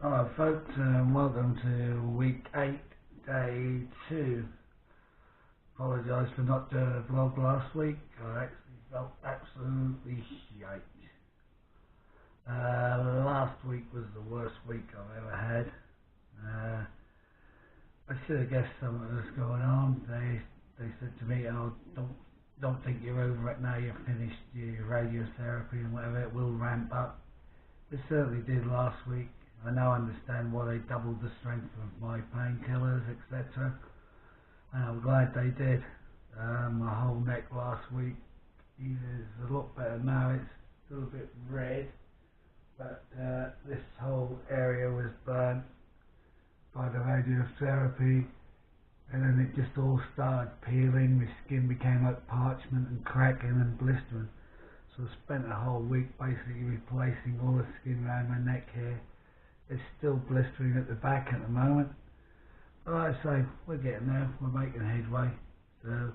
Hello folks, welcome to week 8, day 2. Apologise for not doing a vlog last week. I actually felt absolutely shite. Last week was the worst week I've ever had. I should have guessed something was going on. They said to me, "Oh, don't think you're over it now. You've finished your radiotherapy and whatever. It will ramp up." It certainly did last week. I now understand why they doubled the strength of my painkillers, etc. And I'm glad they did. My whole neck last week is a lot better now. It's still a bit red, but this whole area was burnt by the radiotherapy, and then it just all started peeling. My skin became like parchment and cracking and blistering. So I spent a whole week basically replacing all the skin around my neck here. It's still blistering at the back at the moment. But like I say, we're getting there, we're making headway. So,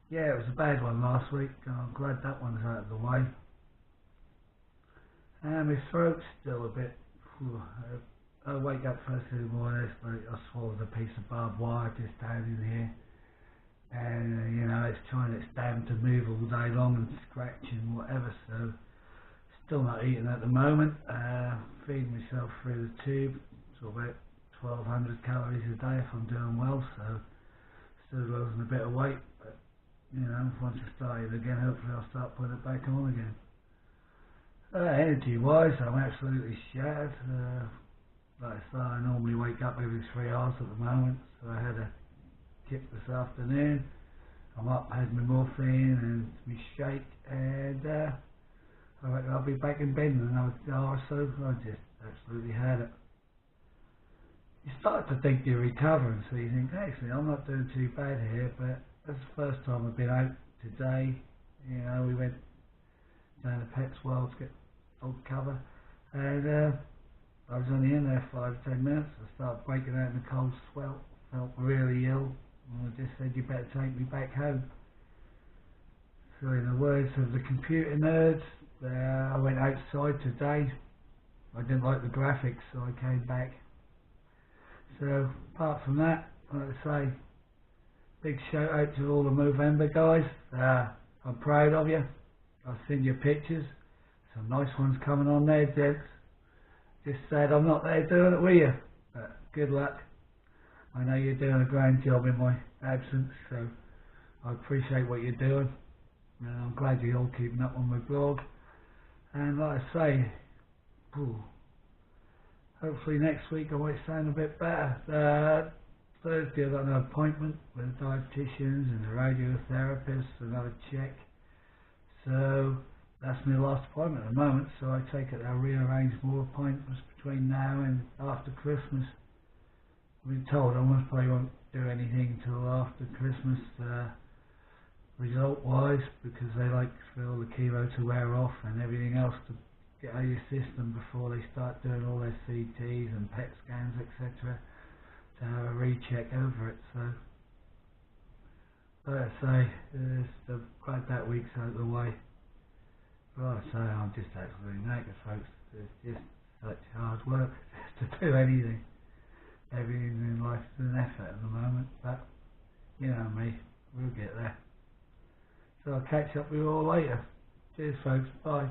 yeah, it was a bad one last week. I'm glad that one's out of the way. And my throat's still a bit... I wake up first thing in the morning, I swallowed a piece of barbed wire just down in here. And, it's trying its damn to move all day long and scratching whatever, so... Still not eating at the moment, feeding myself through the tube, so about 1200 calories a day if I'm doing well, so still losing a bit of weight, but once I start it again, hopefully I'll start putting it back on again. Energy wise, I'm absolutely shattered. Like I say, I normally wake up every 3 hours at the moment, so I had a kip this afternoon. I'm up, had my morphine and my shake, and I reckon I'll be back in bed in another hour or so. I just absolutely had it. You start to think you're recovering, so you think, actually, I'm not doing too bad here, but that's the first time I've been out today. We went down to Pets World to get dog cover, and I was only in there 5 to 10 minutes. I started breaking out in a cold sweat, felt really ill, and I just said, you better take me back home. So in the words of the computer nerds, I went outside today. I didn't like the graphics, so I came back. So apart from that, like I say, big shout out to all the Movember guys. I'm proud of you. I've seen your pictures. Some nice ones coming on there, gents. Just sad I'm not there doing it with you, but good luck. I know you're doing a grand job in my absence, so I appreciate what you're doing. And I'm glad you're all keeping up on my blog. And like I say, hopefully next week I might sound a bit better. Thursday I've got an appointment with the dietitians and the radiotherapist, another check. So that's my last appointment at the moment, so I take it I'll rearrange more appointments between now and after Christmas. I've been told I most probably won't do anything until after Christmas. Result wise, because they like for all the chemo to wear off and everything else to get out of your system before they start doing all their CTs and PET scans, etc., to have a recheck over it. So like I say, I'm glad that week's out of the way. But like I say, I'm just absolutely knackered, folks. It's just such hard work just to do anything. Everything in life is an effort at the moment, but you know me, we'll get there. So I'll catch up with you all later. Cheers folks, bye.